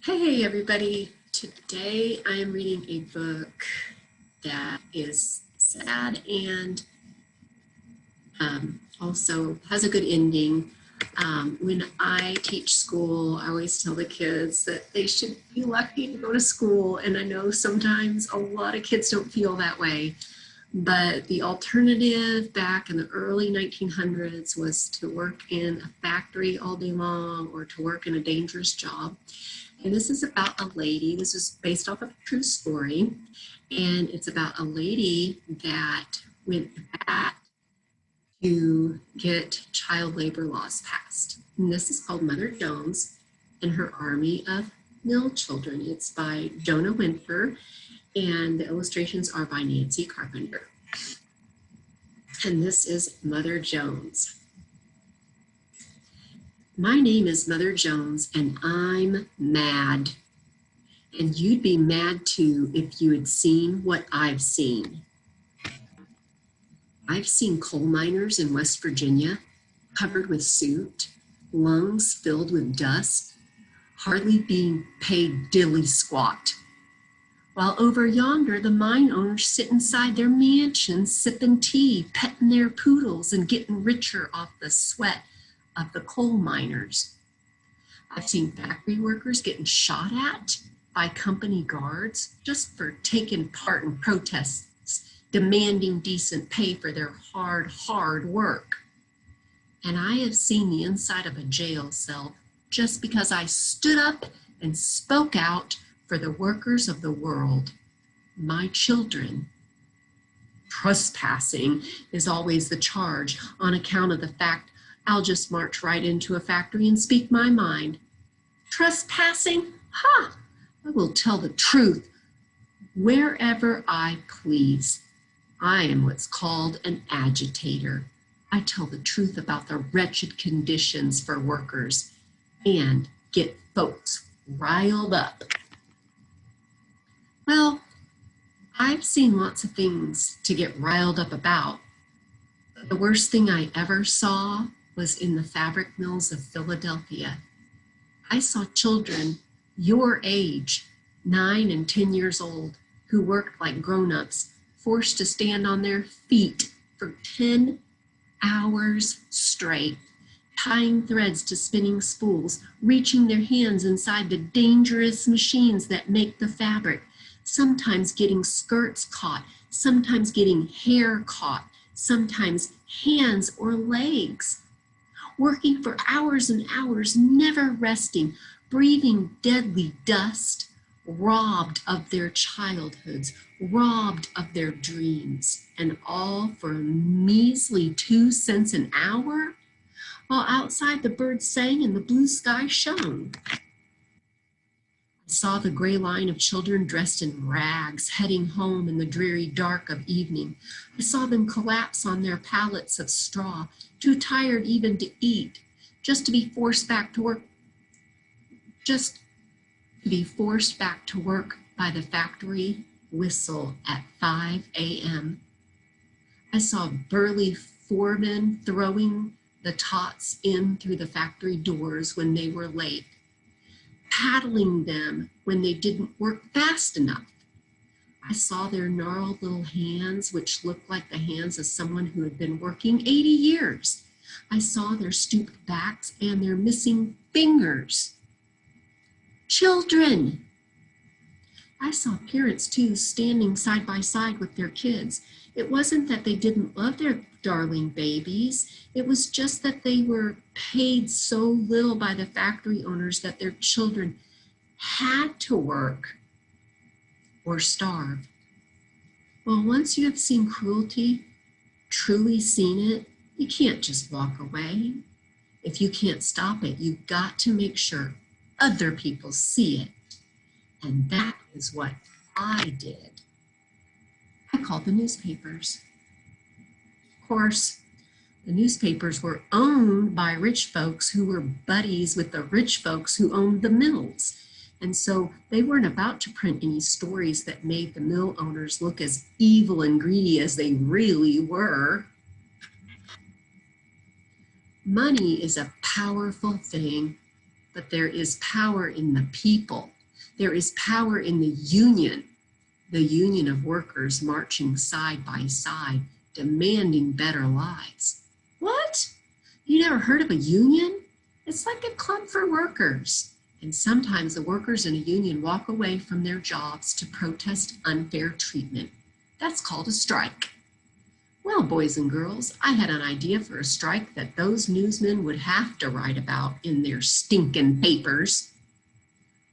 Hey everybody, today I am reading a book that is sad and also has a good ending. When I teach school, I always tell the kids that they should be lucky to go to school, and I know sometimes a lot of kids don't feel that way, but the alternative back in the early 1900s was to work in a factory all day long or to work in a dangerous job. And this is about a lady, this is based off of a true story, and it's about a lady that went back to get child labor laws passed. And this is called Mother Jones and Her Army of Mill Children. It's by Jonah Winther, and the illustrations are by Nancy Carpenter. And this is Mother Jones. My name is Mother Jones, and I'm mad. And you'd be mad too if you had seen what I've seen. I've seen coal miners in West Virginia covered with soot, lungs filled with dust, hardly being paid dilly squat. While over yonder, the mine owners sit inside their mansions, sipping tea, petting their poodles, and getting richer off the sweat of the coal miners. I've seen factory workers getting shot at by company guards just for taking part in protests, demanding decent pay for their hard work. And I have seen the inside of a jail cell just because I stood up and spoke out for the workers of the world, my children. Trespassing is always the charge on account of the fact I'll just march right into a factory and speak my mind. Trespassing? Ha! I will tell the truth wherever I please. I am what's called an agitator. I tell the truth about the wretched conditions for workers and get folks riled up. Well, I've seen lots of things to get riled up about. The worst thing I ever saw was in the fabric mills of Philadelphia. I saw children your age, 9 and 10 years old, who worked like grown-ups, forced to stand on their feet for 10 hours straight, tying threads to spinning spools, reaching their hands inside the dangerous machines that make the fabric, sometimes getting skirts caught, sometimes getting hair caught, sometimes hands or legs, working for hours and hours, never resting, breathing deadly dust, robbed of their childhoods, robbed of their dreams, and all for a measly 2 cents an hour, while outside the birds sang and the blue sky shone. I saw the gray line of children dressed in rags heading home in the dreary dark of evening. I saw them collapse on their pallets of straw, too tired even to eat, just to be forced back to work, by the factory whistle at 5 a.m. I saw burly foremen throwing the tots in through the factory doors when they were late, paddling them when they didn't work fast enough. I saw their gnarled little hands, which looked like the hands of someone who had been working 80 years. I saw their stooped backs and their missing fingers. Children! I saw parents too, standing side by side with their kids. It wasn't that they didn't love their darling babies. It was just that they were paid so little by the factory owners that their children had to work or starve. Well, once you have seen cruelty, truly seen it, you can't just walk away. If you can't stop it, you've got to make sure other people see it. And that is what I did. I called the newspapers. Of course, the newspapers were owned by rich folks who were buddies with the rich folks who owned the mills. And so they weren't about to print any stories that made the mill owners look as evil and greedy as they really were. Money is a powerful thing, but there is power in the people. There is power in the union of workers marching side by side, demanding better lives. What? You never heard of a union? It's like a club for workers. And sometimes the workers in a union walk away from their jobs to protest unfair treatment. That's called a strike. Well, boys and girls, I had an idea for a strike that those newsmen would have to write about in their stinking papers.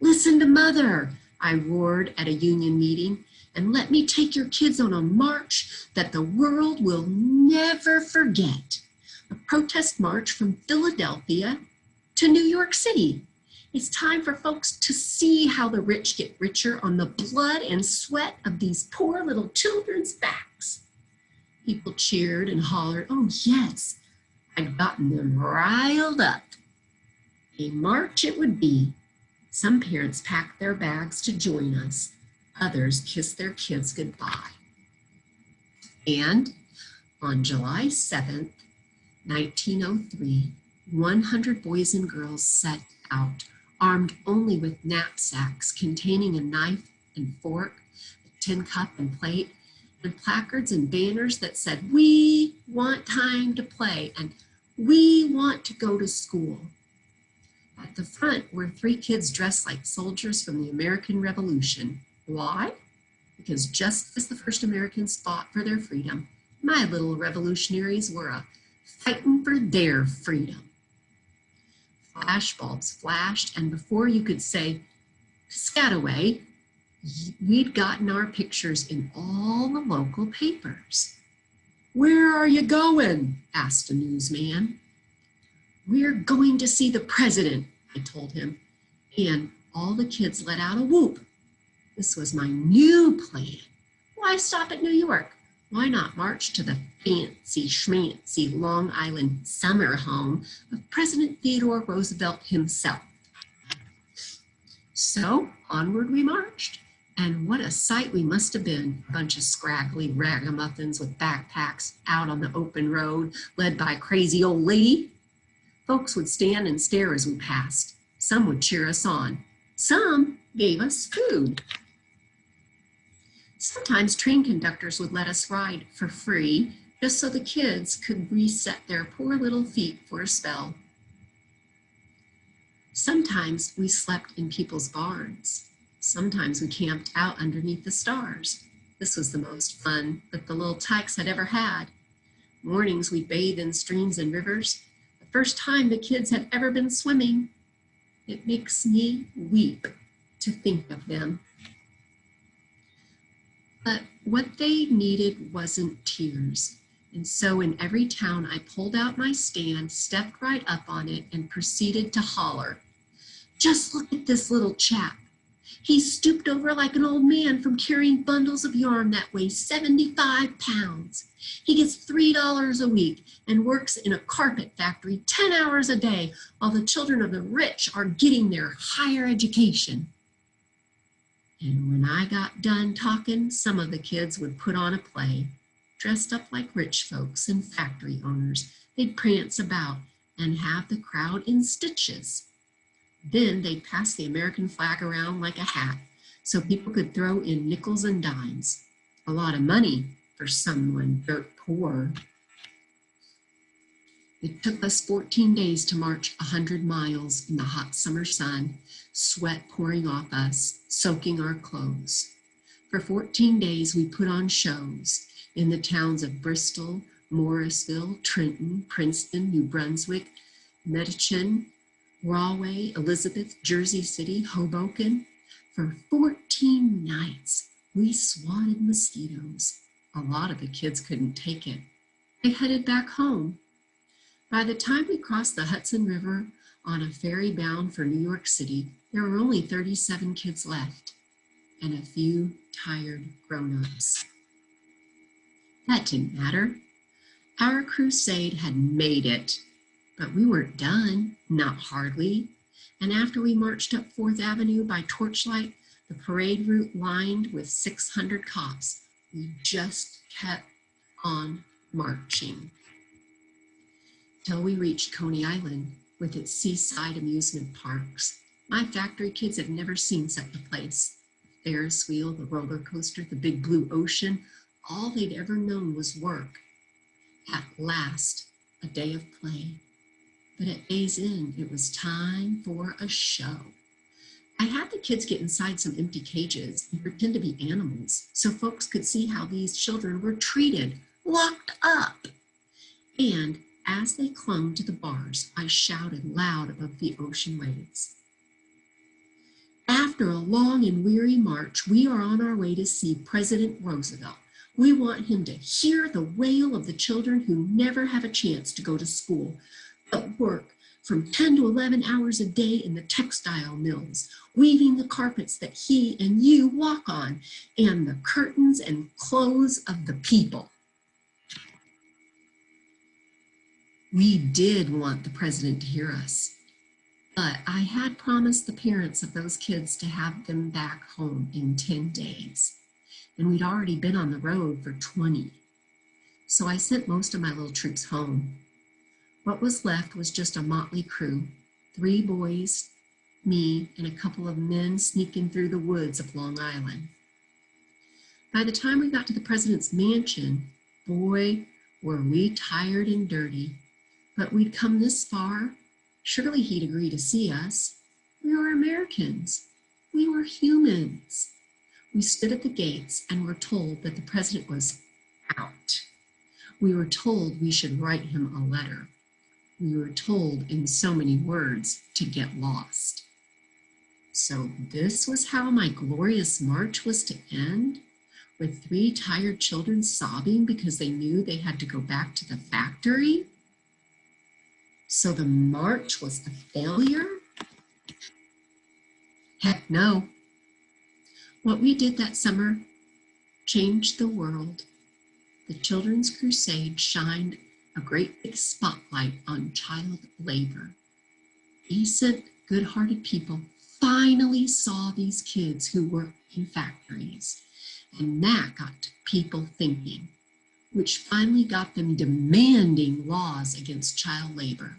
Listen to Mother, I roared at a union meeting, and let me take your kids on a march that the world will never forget. A protest march from Philadelphia to New York City. It's time for folks to see how the rich get richer on the blood and sweat of these poor little children's backs. People cheered and hollered, oh yes, I'd gotten them riled up. A march it would be. Some parents packed their bags to join us. Others kissed their kids goodbye. And on July 7th, 1903, 100 boys and girls set out, armed only with knapsacks containing a knife and fork, a tin cup and plate, and placards and banners that said, "We want time to play," and "We want to go to school." At the front were 3 kids dressed like soldiers from the American Revolution. Why? Because just as the first Americans fought for their freedom, my little revolutionaries were fighting for their freedom. Flashbulbs flashed, and before you could say, "Piscataway," we'd gotten our pictures in all the local papers. "Where are you going?" asked a newsman. "We're going to see the president," I told him, and all the kids let out a whoop. This was my new plan. Why stop at New York? Why not march to the fancy schmancy Long Island summer home of President Theodore Roosevelt himself? So onward we marched, and what a sight we must have been. A bunch of scraggly ragamuffins with backpacks out on the open road, led by a crazy old lady. Folks would stand and stare as we passed. Some would cheer us on. Some gave us food. Sometimes train conductors would let us ride for free, just so the kids could reset their poor little feet for a spell. Sometimes we slept in people's barns. Sometimes we camped out underneath the stars. This was the most fun that the little tykes had ever had. Mornings we'd bathe in streams and rivers. The first time the kids had ever been swimming. It makes me weep to think of them. But what they needed wasn't tears. And so in every town, I pulled out my stand, stepped right up on it, and proceeded to holler. Just look at this little chap. He's stooped over like an old man from carrying bundles of yarn that weigh 75 pounds. He gets $3 a week and works in a carpet factory 10 hours a day while the children of the rich are getting their higher education. And when I got done talking, some of the kids would put on a play. Dressed up like rich folks and factory owners, they'd prance about and have the crowd in stitches. Then they'd pass the American flag around like a hat so people could throw in nickels and dimes. A lot of money for someone dirt poor. It took us 14 days to march 100 miles in the hot summer sun, sweat pouring off us, soaking our clothes. For 14 days, we put on shows in the towns of Bristol, Morrisville, Trenton, Princeton, New Brunswick, Medicine, Rahway, Elizabeth, Jersey City, Hoboken. For 14 nights, we swatted mosquitoes. A lot of the kids couldn't take it. They headed back home. By the time we crossed the Hudson River on a ferry bound for New York City, there were only 37 kids left and a few tired grown-ups. That didn't matter. Our crusade had made it, but we weren't done, not hardly. And after we marched up 4th Avenue by torchlight, the parade route lined with 600 cops, we just kept on marching till we reached Coney Island with its seaside amusement parks. My factory kids had never seen such a place. The Ferris wheel, the roller coaster, the big blue ocean, all they'd ever known was work. At last, a day of play. But at day's end, it was time for a show. I had the kids get inside some empty cages and pretend to be animals so folks could see how these children were treated, locked up. And as they clung to the bars, I shouted loud above the ocean waves. After a long and weary march, we are on our way to see President Roosevelt. We want him to hear the wail of the children who never have a chance to go to school, but work from 10 to 11 hours a day in the textile mills, weaving the carpets that he and you walk on, and the curtains and clothes of the people. We did want the president to hear us, but I had promised the parents of those kids to have them back home in 10 days, and we'd already been on the road for 20. So I sent most of my little troops home. What was left was just a motley crew, 3 boys, me, and a couple of men sneaking through the woods of Long Island. By the time we got to the president's mansion, boy, were we tired and dirty. But we'd come this far. Surely he'd agree to see us. We were Americans. We were humans. We stood at the gates and were told that the president was out. We were told we should write him a letter. We were told in so many words to get lost. So this was how my glorious march was to end, with 3 tired children sobbing because they knew they had to go back to the factory? So the march was a failure? Heck no. What we did that summer changed the world. The Children's Crusade shined a great big spotlight on child labor. Decent, good-hearted people finally saw these kids who worked in factories, and that got people thinking, which finally got them demanding laws against child labor.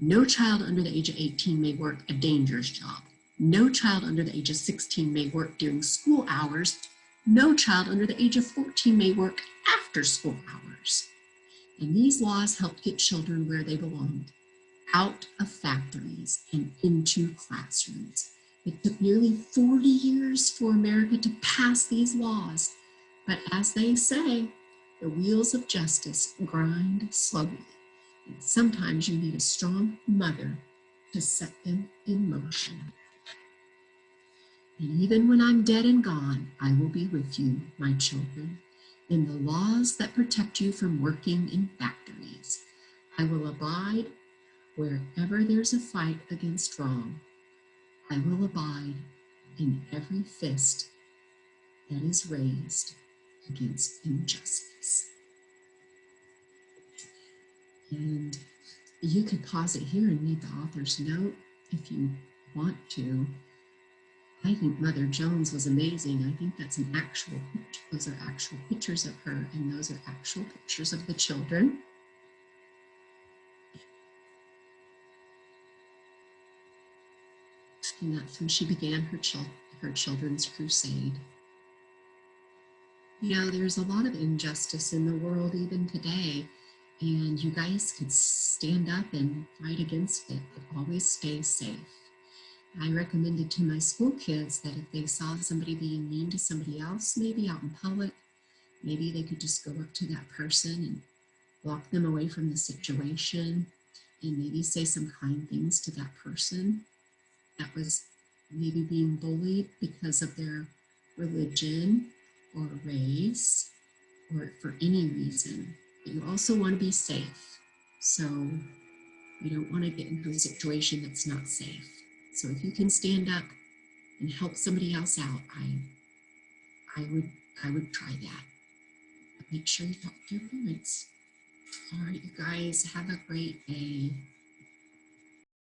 No child under the age of 18 may work a dangerous job. No child under the age of 16 may work during school hours. No child under the age of 14 may work after school hours. And these laws helped get children where they belonged, out of factories and into classrooms. It took nearly 40 years for America to pass these laws. But as they say, the wheels of justice grind slowly. And sometimes you need a strong mother to set them in motion. And even when I'm dead and gone, I will be with you, my children, in the laws that protect you from working in factories. I will abide wherever there's a fight against wrong. I will abide in every fist that is raised against injustice. And you could pause it here and read the author's note if you want to. I think Mother Jones was amazing. I think that's an actual picture. Those are actual pictures of her, and those are actual pictures of the children. And that's when she began her children's crusade. You know, there's a lot of injustice in the world even today, and you guys could stand up and fight against it, but always stay safe. I recommended to my school kids that if they saw somebody being mean to somebody else, maybe out in public, maybe they could just go up to that person and walk them away from the situation and maybe say some kind things to that person that was maybe being bullied because of their religion or race or for any reason. But you also want to be safe. So you don't want to get into a situation that's not safe. So if you can stand up and help somebody else out, I would try that. Make sure you talk to your parents. All right, you guys, have a great day.